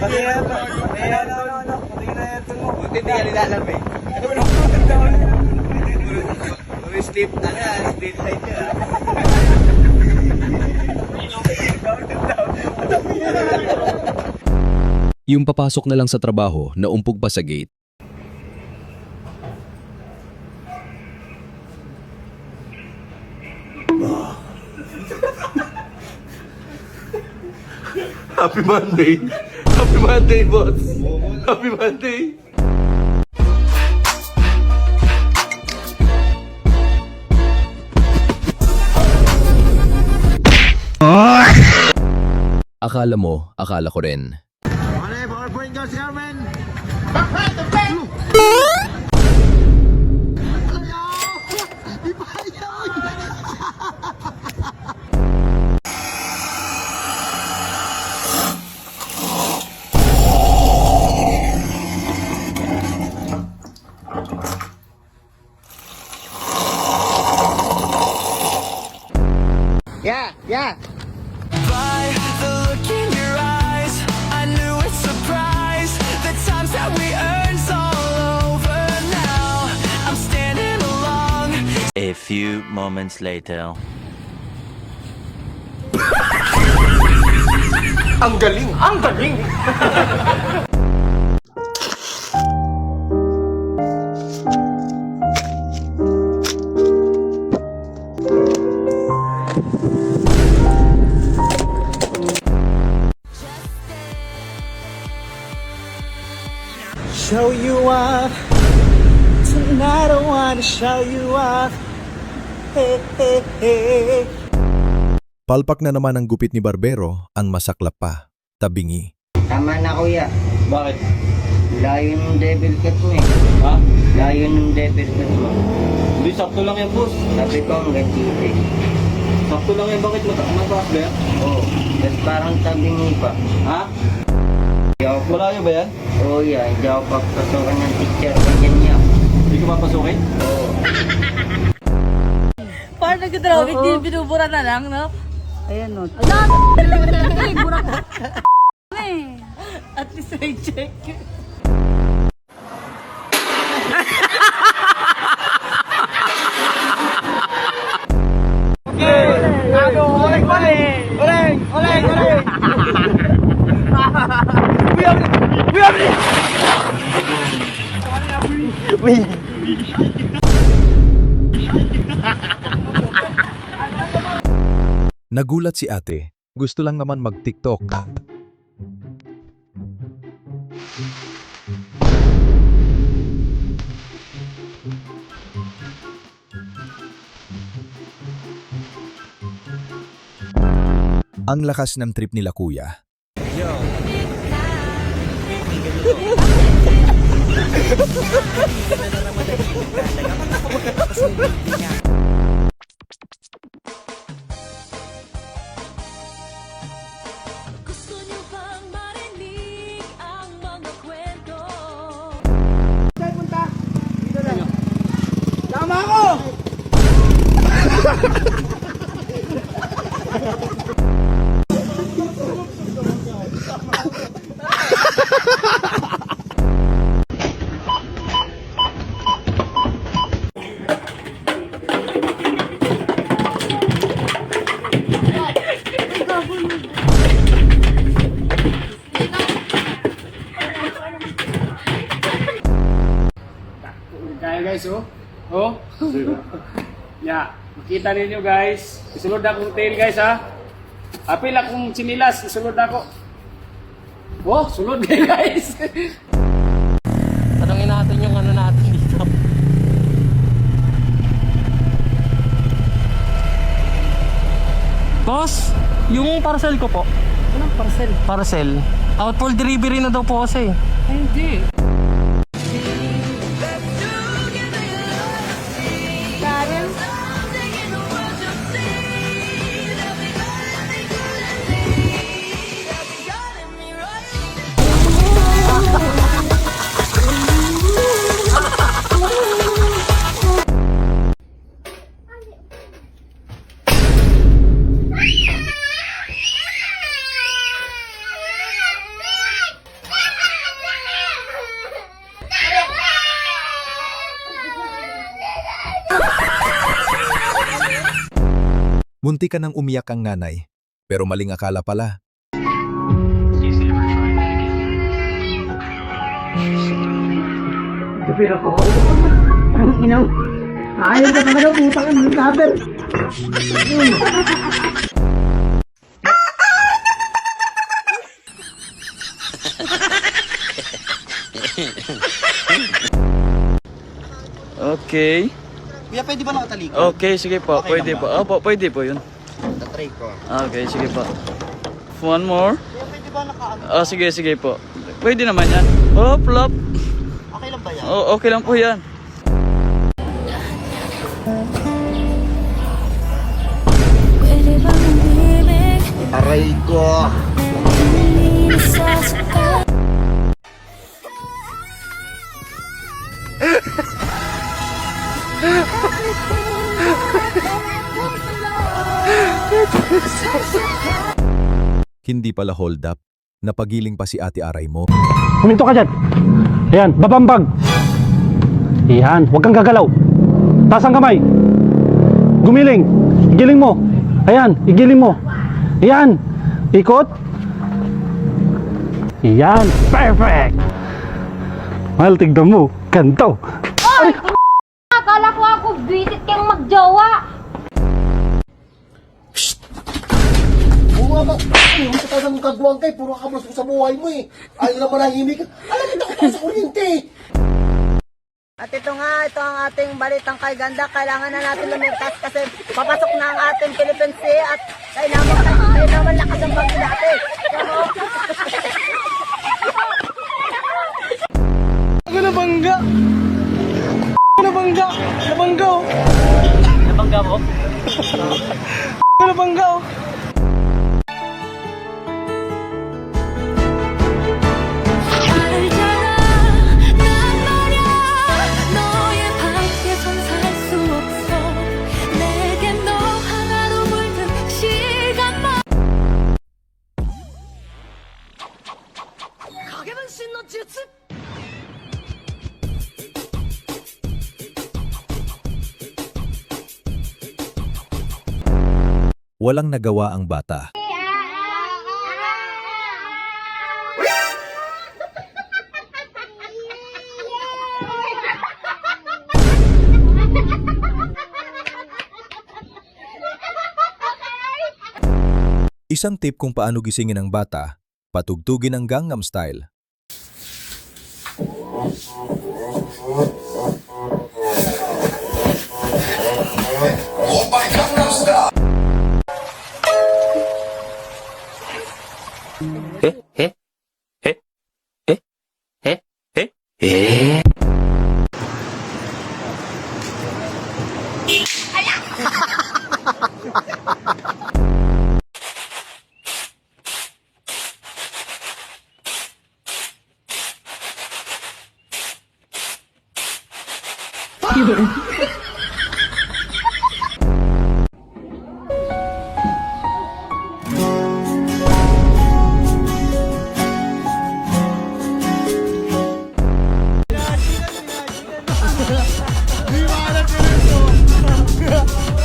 Pati yan, ano, pati na yan mo. Buti hindi ka nilalam eh. Sleep, sleep light yun ah. Yung papasok na lang sa trabaho na umpog pa sa gate. Happy Monday! Happy Monday, boss! Happy Monday! Akala mo, akala ko rin. Yeah, yeah. By the look in your eyes, I knew it's surprise. The times that we earn's all over now. I'm standing along. A few moments later. Ang galing! Ang galing! Show you off. Tonight I wanna show you off. Hey, hey, hey. Palpak na naman ang gupit ni Barbero, ang masaklap pa, tabingi. Tama na kuya. Bakit? Layo ng devil cut mo eh. Ha? Layo ng devil cut mo. Hindi, sakto lang yan, boss. Sabi ko ang gantite. Sakto lang yan, bakit mataas ba yan? Oo. Tapos parang tabingi pa. Ha? Hindi ako pa. Malayo ba yan? Oo yan. Hindi ako papasokan ng teacher. Ganyan niya. Hindi ko mapasukin? Oo. Parang nag-drawing, di binubura na lang, no? Ayan o. At least may check. Nagulat si ate, gusto lang naman mag-TikTok. Ang lakas ng trip nila kuya. Gusto niyo bang marinig ang mga kwento? Kaya guys, oh. Oh. Ya, makita ninyo guys. Isunod akong tail guys ha. Apil akong chinilas, isunod ako. Oh, sunod kayo guys. Tanungin natin yung ano natin dito. Boss, yung parcel ko po. Anong parcel? Parcel. Outfall delivery na daw po kasi. Ay, hindi. Karen? Munti ka nang umiyak ang nanay, pero maling akala pala. Ayaw ka talaga, putang ang number. Okay. Kuya, pwede ba nakatalikod? Okay, sige po. Okay Pwede lang po. ba? Opo, pwede po yun. Tatry ko. Okay, sige po. One more. Kuya, pwede ba nakaano? Oh, sige, sige po. Pwede naman yan. Oh, flop. Okay lang ba yan? Oh, okay lang po yan. Aray ko. Hindi pala hold up. Napagiling pa si Ate Aray mo. Huminto ka dyan. Ayan, babambag. Ayan, huwag kang gagalaw. Taas ang kamay. Gumiling. Igiling mo. Ayan, igiling mo. Ayan, ikot. Ayan, perfect. Mahal, tignan mo. Ganto. Akala ko ako bitit kang magjowa. Bunga ba? Ay, hindi ka talagang kagluwang kay. Puro kablos mo sa buhay mo eh. Ayaw na manahimik. Alam mo, takot sa kuryente eh. At ito nga, ito ang ating balitang kay Ganda. Kailangan na natin lumitas kasi papasok na ang ating Philippine Sea at kailangan lakas ang bag natin. Ako nabangga. Nabangga. Nabangga oh. Nabangga mo? Nabangga oh. Walang nagawa ang bata. Isang tip kung paano gisingin ang bata, patugtugin ang Gangnam Style.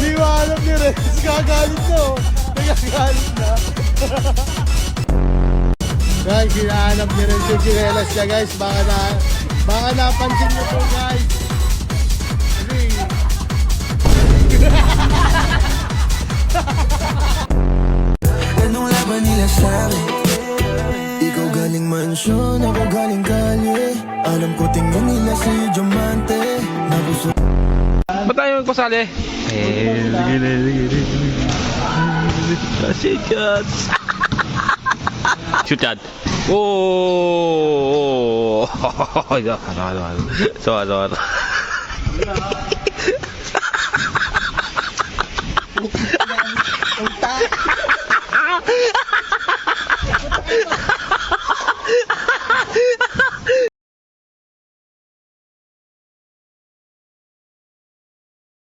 Hindi mo alam ni Rex. Kagalit na oh. Nagagalit na. Guys, hinahanap ni Rex yung kinelas niya guys. Baka napansin niyo po guys. Anong laban nila sa'kin? Ikaw galing mansyon, ako galing kalye. Alam ko tingin nila sa'yo diamante. Ba't tayo magpasali? Shoot yan. Oh! So.